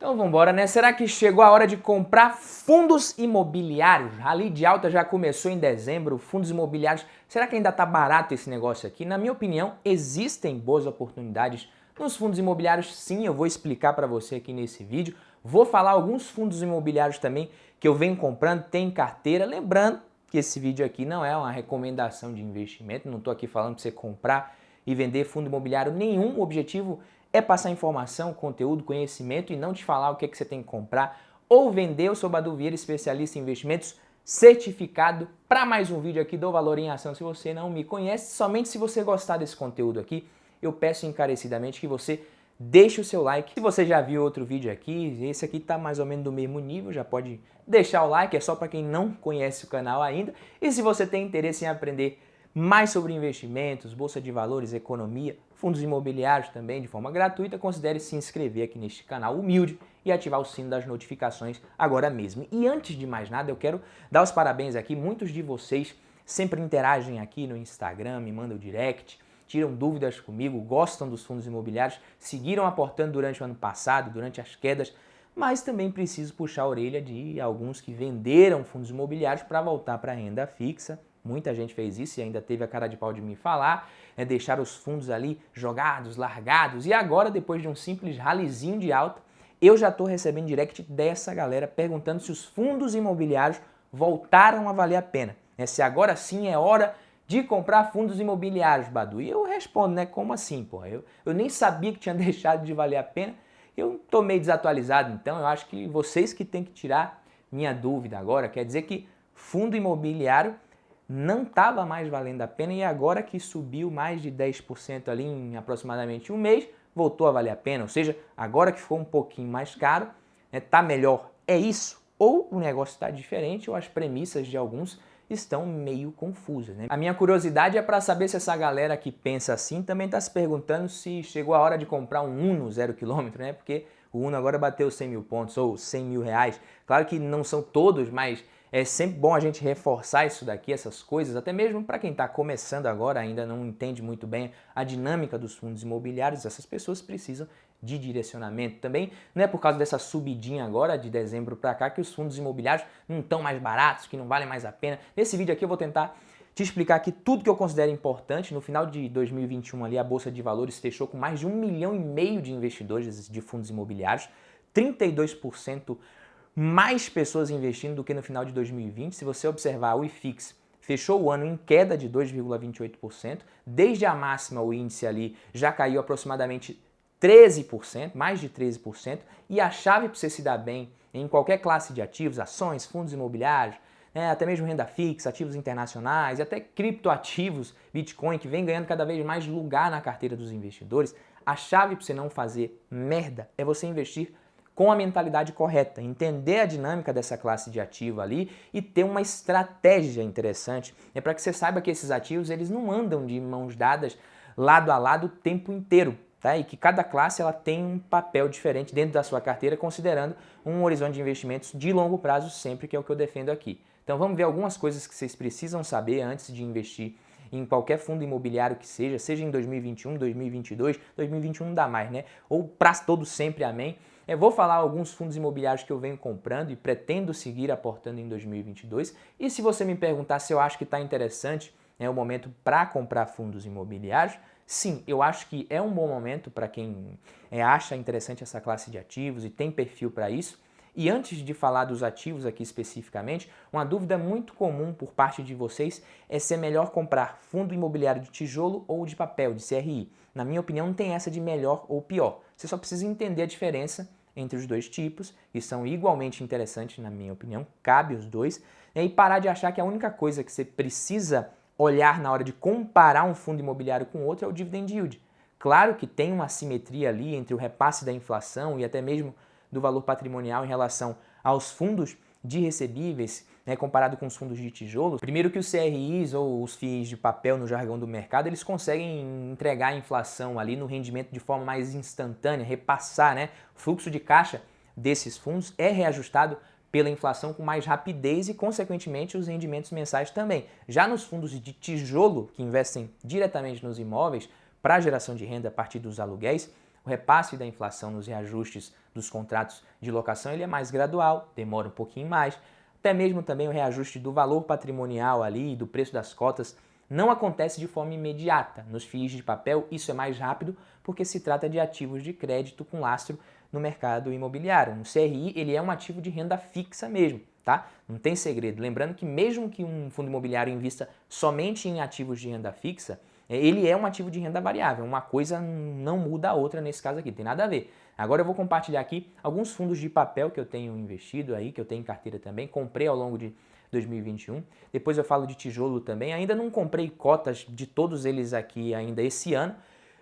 Então vamos embora, né? Será que chegou a hora de comprar fundos imobiliários? Rally de alta já começou em dezembro, fundos imobiliários. Será que ainda está barato esse negócio aqui? Na minha opinião, existem boas oportunidades nos fundos imobiliários. Sim, eu vou explicar para você aqui nesse vídeo. Vou falar alguns fundos imobiliários também que eu venho comprando, tem em carteira. Lembrando que esse vídeo aqui não é uma recomendação de investimento, não estou aqui falando para você comprar e vender fundo imobiliário nenhum. O objetivo é passar informação, conteúdo, conhecimento e não te falar o que você tem que comprar ou vender. Eu sou Badu Vieira, especialista em investimentos, certificado. Para mais um vídeo aqui do Valor em Ação. Se você não me conhece, somente se você gostar desse conteúdo aqui, eu peço encarecidamente que você deixe o seu like. Se você já viu outro vídeo aqui, esse aqui está mais ou menos do mesmo nível, já pode deixar o like, é só para quem não conhece o canal ainda. E se você tem interesse em aprender mais sobre investimentos, bolsa de valores, economia, fundos imobiliários também de forma gratuita, considere se inscrever aqui neste canal humilde e ativar o sino das notificações agora mesmo. E antes de mais nada, eu quero dar os parabéns aqui. Muitos de vocês sempre interagem aqui no Instagram, me mandam direct, tiram dúvidas comigo, gostam dos fundos imobiliários, seguiram aportando durante o ano passado, durante as quedas, mas também preciso puxar a orelha de alguns que venderam fundos imobiliários para voltar para a renda fixa. Muita gente fez isso e ainda teve a cara de pau de me falar, deixar os fundos ali jogados, largados, e agora, depois de um simples ralizinho de alta, eu já estou recebendo direct dessa galera perguntando se os fundos imobiliários voltaram a valer a pena. Se agora sim é hora de comprar fundos imobiliários, Badu. E eu respondo, né? Como assim, porra? Eu nem sabia que tinha deixado de valer a pena. Eu estou meio desatualizado, então eu acho que vocês que têm que tirar minha dúvida agora. Quer dizer que fundo imobiliário não estava mais valendo a pena e agora que subiu mais de 10% ali em aproximadamente um mês, voltou a valer a pena. Ou seja, agora que ficou um pouquinho mais caro, tá melhor. É isso? Ou o negócio está diferente ou as premissas de alguns estão meio confusas, né? A minha curiosidade é para saber se essa galera que pensa assim também está se perguntando se chegou a hora de comprar um Uno 0 km, né? Porque o Uno agora bateu 100 mil pontos ou 100 mil reais. Claro que não são todos, mas é sempre bom a gente reforçar isso daqui, essas coisas, até mesmo para quem está começando agora, ainda não entende muito bem a dinâmica dos fundos imobiliários. Essas pessoas precisam de direcionamento também. Não é por causa dessa subidinha agora, de dezembro para cá, que os fundos imobiliários não estão mais baratos, que não valem mais a pena. Nesse vídeo aqui eu vou tentar te explicar aqui tudo que eu considero importante. No final de 2021 ali, a Bolsa de Valores fechou com mais de 1,5 milhão de investidores de fundos imobiliários, 32% mais pessoas investindo do que no final de 2020. Se você observar, o IFIX fechou o ano em queda de 2,28%. Desde a máxima, o índice ali já caiu aproximadamente 13%, mais de 13%. E a chave para você se dar bem em qualquer classe de ativos, ações, fundos imobiliários, até mesmo renda fixa, ativos internacionais e até criptoativos, Bitcoin, que vem ganhando cada vez mais lugar na carteira dos investidores, a chave para você não fazer merda é você investir com a mentalidade correta, entender a dinâmica dessa classe de ativo ali e ter uma estratégia interessante. É para que você saiba que esses ativos eles não andam de mãos dadas lado a lado o tempo inteiro, tá? E que cada classe ela tem um papel diferente dentro da sua carteira, considerando um horizonte de investimentos de longo prazo sempre, que é o que eu defendo aqui. Então vamos ver algumas coisas que vocês precisam saber antes de investir em qualquer fundo imobiliário que seja em 2021, 2022, 2021 não dá mais, né? Ou para todo sempre, amém. Eu vou falar alguns fundos imobiliários que eu venho comprando e pretendo seguir aportando em 2022. E se você me perguntar se eu acho que está interessante, é o momento para comprar fundos imobiliários, sim, eu acho que é um bom momento para quem acha interessante essa classe de ativos e tem perfil para isso. E antes de falar dos ativos aqui especificamente, uma dúvida muito comum por parte de vocês é se é melhor comprar fundo imobiliário de tijolo ou de papel, de CRI. Na minha opinião, não tem essa de melhor ou pior. Você só precisa entender a diferença entre os dois tipos, que são igualmente interessantes, na minha opinião, cabe os dois, e parar de achar que a única coisa que você precisa olhar na hora de comparar um fundo imobiliário com outro é o dividend yield. Claro que tem uma assimetria ali entre o repasse da inflação e até mesmo do valor patrimonial em relação aos fundos de recebíveis, comparado com os fundos de tijolo. Primeiro que os CRIs ou os FIIs de papel no jargão do mercado, eles conseguem entregar a inflação ali no rendimento de forma mais instantânea, repassar, né? O fluxo de caixa desses fundos é reajustado pela inflação com mais rapidez e, consequentemente, os rendimentos mensais também. Já nos fundos de tijolo, que investem diretamente nos imóveis para geração de renda a partir dos aluguéis, O repasse da inflação nos reajustes dos contratos de locação ele é mais gradual, demora um pouquinho mais. Até mesmo também o reajuste do valor patrimonial ali, do preço das cotas, não acontece de forma imediata. Nos FIIs de papel isso é mais rápido porque se trata de ativos de crédito com lastro no mercado imobiliário. No CRI ele é um ativo de renda fixa mesmo, tá? Não tem segredo. Lembrando que mesmo que um fundo imobiliário invista somente em ativos de renda fixa, ele é um ativo de renda variável. Uma coisa não muda a outra nesse caso aqui, tem nada a ver. Agora eu vou compartilhar aqui alguns fundos de papel que eu tenho investido aí, que eu tenho em carteira também, comprei ao longo de 2021. Depois eu falo de tijolo também. Ainda não comprei cotas de todos eles aqui ainda esse ano,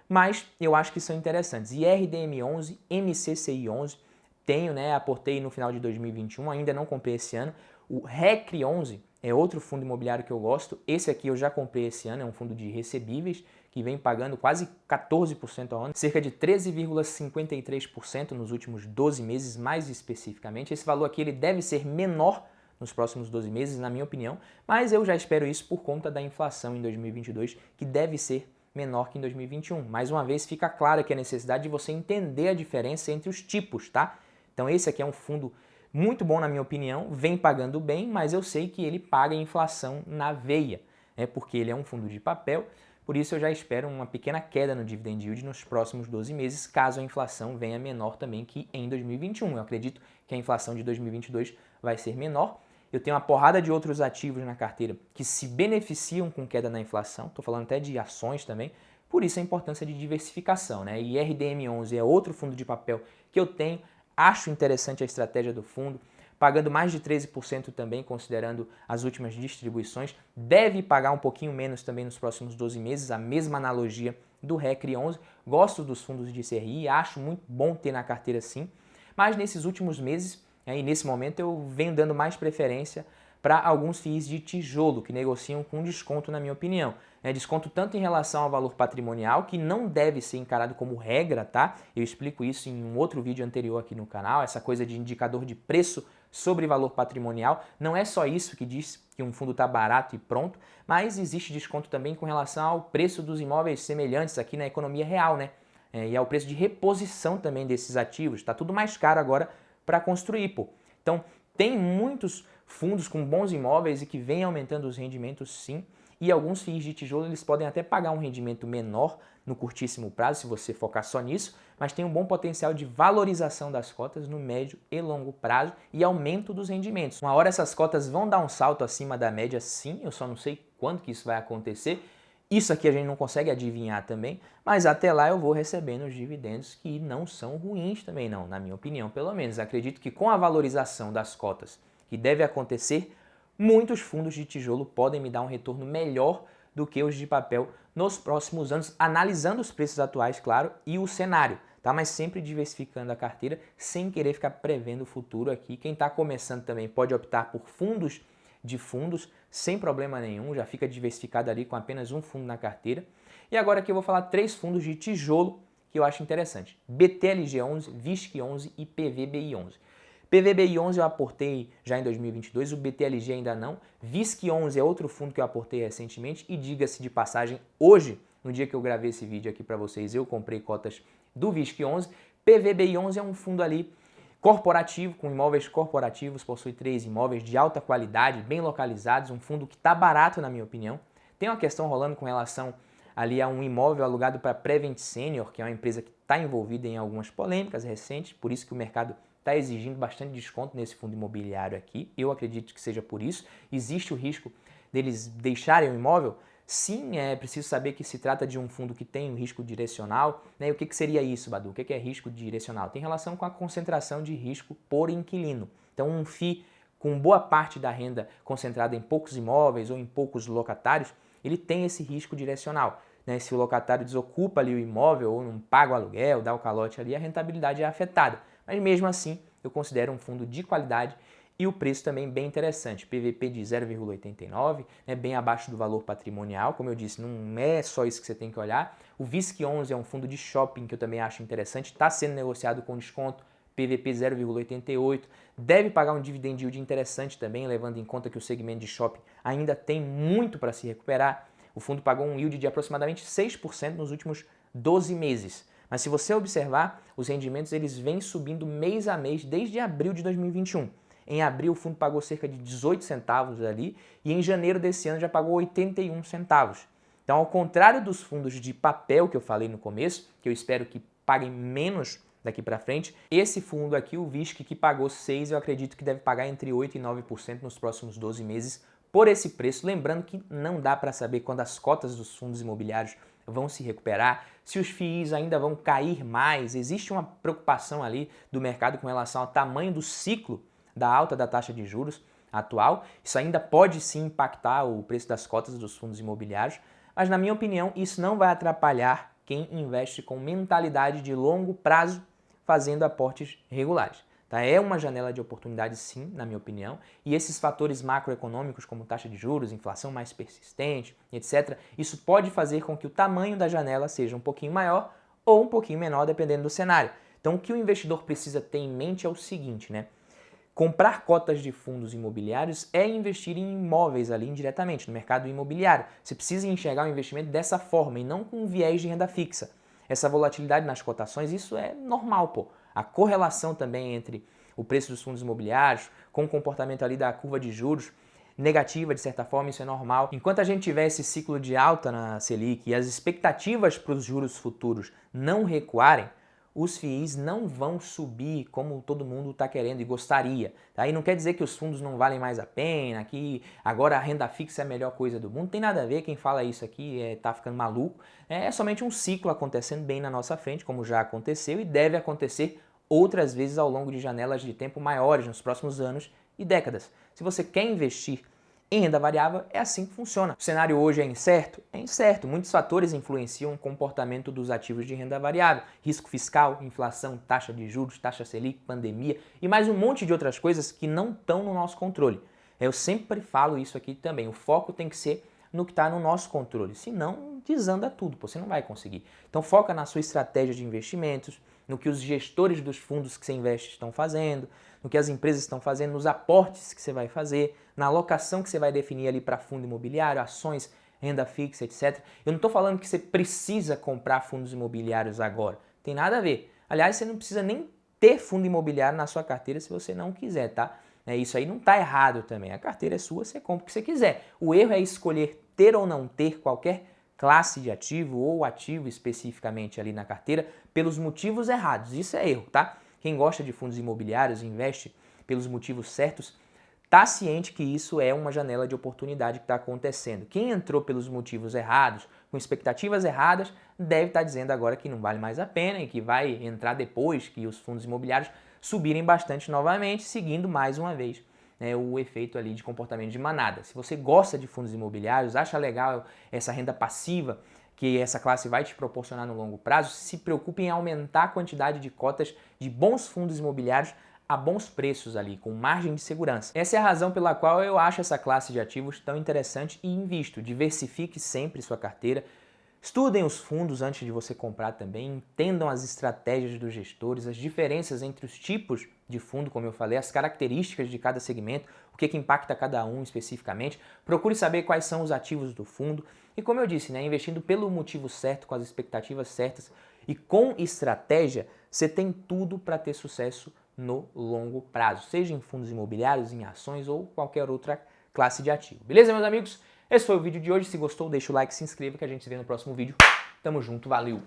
mas eu acho que são interessantes. IRDM11, MCCI11, tenho, né, aportei no final de 2021, ainda não comprei esse ano. O RECRE11 é outro fundo imobiliário que eu gosto. Esse aqui eu já comprei esse ano, é um fundo de recebíveis que vem pagando quase 14% ao ano, cerca de 13,53% nos últimos 12 meses, mais especificamente. Esse valor aqui ele deve ser menor nos próximos 12 meses, na minha opinião, mas eu já espero isso por conta da inflação em 2022, que deve ser menor que em 2021. Mais uma vez, fica claro que a necessidade de você entender a diferença entre os tipos, tá? Então esse aqui é um fundo muito bom na minha opinião, vem pagando bem, mas eu sei que ele paga a inflação na veia, né? Porque ele é um fundo de papel, por isso eu já espero uma pequena queda no dividend yield nos próximos 12 meses, caso a inflação venha menor também que em 2021. Eu acredito que a inflação de 2022 vai ser menor. Eu tenho uma porrada de outros ativos na carteira que se beneficiam com queda na inflação, estou falando até de ações também, por isso a importância de diversificação, né? E RDM11 é outro fundo de papel que eu tenho, acho interessante a estratégia do fundo, pagando mais de 13% também, considerando as últimas distribuições, deve pagar um pouquinho menos também nos próximos 12 meses, a mesma analogia do RECRE11. Gosto dos fundos de CRI, acho muito bom ter na carteira sim, mas nesses últimos meses, e nesse momento eu venho dando mais preferência para alguns FIIs de tijolo, que negociam com desconto, na minha opinião. Desconto tanto em relação ao valor patrimonial, que não deve ser encarado como regra, tá? Eu explico isso em um outro vídeo anterior aqui no canal, essa coisa de indicador de preço sobre valor patrimonial. Não é só isso que diz que um fundo está barato e pronto, mas existe desconto também com relação ao preço dos imóveis semelhantes aqui na economia real, né? E ao preço de reposição também desses ativos. Está tudo mais caro agora para construir, pô. Então, tem muitos fundos com bons imóveis e que vêm aumentando os rendimentos sim, e alguns FIIs de tijolo eles podem até pagar um rendimento menor no curtíssimo prazo, se você focar só nisso, mas tem um bom potencial de valorização das cotas no médio e longo prazo e aumento dos rendimentos. Uma hora essas cotas vão dar um salto acima da média sim, eu só não sei quando que isso vai acontecer. Isso aqui a gente não consegue adivinhar também, mas até lá eu vou recebendo os dividendos que não são ruins também não, na minha opinião pelo menos. Acredito que com a valorização das cotas que deve acontecer, muitos fundos de tijolo podem me dar um retorno melhor do que os de papel nos próximos anos, analisando os preços atuais, claro, e o cenário, tá? Mas sempre diversificando a carteira, sem querer ficar prevendo o futuro aqui. Quem está começando também pode optar por fundos de fundos, sem problema nenhum, já fica diversificado ali com apenas um fundo na carteira. E agora aqui eu vou falar 3 fundos de tijolo que eu acho interessante: BTLG11, VISC11 e PVBI11. PVBI11 eu aportei já em 2022, o BTLG ainda não. VISC11 é outro fundo que eu aportei recentemente e diga-se de passagem, hoje, no dia que eu gravei esse vídeo aqui para vocês, eu comprei cotas do VISC11. PVBI11 é um fundo ali corporativo, com imóveis corporativos, possui 3 imóveis de alta qualidade, bem localizados, um fundo que está barato na minha opinião. Tem uma questão rolando com relação ali a um imóvel alugado para Prevent Senior, que é uma empresa que está envolvida em algumas polêmicas recentes, por isso que o mercado está exigindo bastante desconto nesse fundo imobiliário aqui. Eu acredito que seja por isso. Existe o risco deles deixarem o imóvel? Sim, é preciso saber que se trata de um fundo que tem um risco direcional, né? E o que seria isso, Badu? O que é risco direcional? Tem relação com a concentração de risco por inquilino. Então, um FII com boa parte da renda concentrada em poucos imóveis ou em poucos locatários, ele tem esse risco direcional, né? Se o locatário desocupa ali o imóvel ou não paga o aluguel, dá o calote ali, a rentabilidade é afetada. Mas mesmo assim, eu considero um fundo de qualidade e o preço também bem interessante. PVP de 0,89, né, bem abaixo do valor patrimonial. Como eu disse, não é só isso que você tem que olhar. O VISC11 é um fundo de shopping que eu também acho interessante, está sendo negociado com desconto, PVP 0,88. Deve pagar um dividend yield interessante também, levando em conta que o segmento de shopping ainda tem muito para se recuperar. O fundo pagou um yield de aproximadamente 6% nos últimos 12 meses. Mas se você observar, os rendimentos eles vêm subindo mês a mês desde abril de 2021. Em abril o fundo pagou cerca de 18 centavos ali e em janeiro desse ano já pagou 81 centavos. Então, ao contrário dos fundos de papel que eu falei no começo, que eu espero que paguem menos daqui para frente, esse fundo aqui, o VISC, que pagou 6, eu acredito que deve pagar entre 8% e 9% nos próximos 12 meses por esse preço. Lembrando que não dá para saber quando as cotas dos fundos imobiliários vão se recuperar, se os FIIs ainda vão cair mais. Existe uma preocupação ali do mercado com relação ao tamanho do ciclo da alta da taxa de juros atual. Isso ainda pode sim impactar o preço das cotas dos fundos imobiliários, mas na minha opinião isso não vai atrapalhar quem investe com mentalidade de longo prazo fazendo aportes regulares. Tá? É uma janela de oportunidade sim, na minha opinião, e esses fatores macroeconômicos como taxa de juros, inflação mais persistente, etc., isso pode fazer com que o tamanho da janela seja um pouquinho maior ou um pouquinho menor, dependendo do cenário. Então o que o investidor precisa ter em mente é o seguinte, né? Comprar cotas de fundos imobiliários é investir em imóveis ali indiretamente, no mercado imobiliário. Você precisa enxergar o investimento dessa forma e não com um viés de renda fixa. Essa volatilidade nas cotações, isso é normal, pô. A correlação também entre o preço dos fundos imobiliários com o comportamento ali da curva de juros negativa, de certa forma, isso é normal. Enquanto a gente tiver esse ciclo de alta na Selic e as expectativas para os juros futuros não recuarem, os FIIs não vão subir como todo mundo está querendo e gostaria. Tá? E não quer dizer que os fundos não valem mais a pena, que agora a renda fixa é a melhor coisa do mundo. Não tem nada a ver, quem fala isso aqui está ficando maluco. É somente um ciclo acontecendo bem na nossa frente, como já aconteceu e deve acontecer outras vezes ao longo de janelas de tempo maiores nos próximos anos e décadas. Se você quer investir em renda variável, é assim que funciona. O cenário hoje é incerto? É incerto. Muitos fatores influenciam o comportamento dos ativos de renda variável. Risco fiscal, inflação, taxa de juros, taxa Selic, pandemia e mais um monte de outras coisas que não estão no nosso controle. Eu sempre falo isso aqui também. O foco tem que ser no que está no nosso controle. Senão, desanda tudo. Você não vai conseguir. Então, foca na sua estratégia de investimentos, no que os gestores dos fundos que você investe estão fazendo, no que as empresas estão fazendo, nos aportes que você vai fazer, na alocação que você vai definir ali para fundo imobiliário, ações, renda fixa, etc. Eu não estou falando que você precisa comprar fundos imobiliários agora. Tem nada a ver. Aliás, você não precisa nem ter fundo imobiliário na sua carteira se você não quiser, tá? Isso aí não está errado também. A carteira é sua, você compra o que você quiser. O erro é escolher ter ou não ter qualquer classe de ativo ou ativo especificamente ali na carteira pelos motivos errados. Isso é erro, tá? Quem gosta de fundos imobiliários e investe pelos motivos certos, está ciente que isso é uma janela de oportunidade que está acontecendo. Quem entrou pelos motivos errados, com expectativas erradas, deve estar dizendo agora que não vale mais a pena e que vai entrar depois que os fundos imobiliários subirem bastante novamente, seguindo mais uma vez o efeito ali de comportamento de manada. Se você gosta de fundos imobiliários, acha legal essa renda passiva que essa classe vai te proporcionar no longo prazo, se preocupe em aumentar a quantidade de cotas de bons fundos imobiliários a bons preços ali, com margem de segurança. Essa é a razão pela qual eu acho essa classe de ativos tão interessante e invisto. Diversifique sempre sua carteira. Estudem os fundos antes de você comprar também, entendam as estratégias dos gestores, as diferenças entre os tipos de fundo, como eu falei, as características de cada segmento, o que impacta cada um especificamente. Procure saber quais são os ativos do fundo e, como eu disse, investindo pelo motivo certo, com as expectativas certas e com estratégia, você tem tudo para ter sucesso no longo prazo, seja em fundos imobiliários, em ações ou qualquer outra classe de ativo. Beleza, meus amigos? Esse foi o vídeo de hoje. Se gostou, deixa o like, se inscreva que a gente se vê no próximo vídeo. Tamo junto, valeu!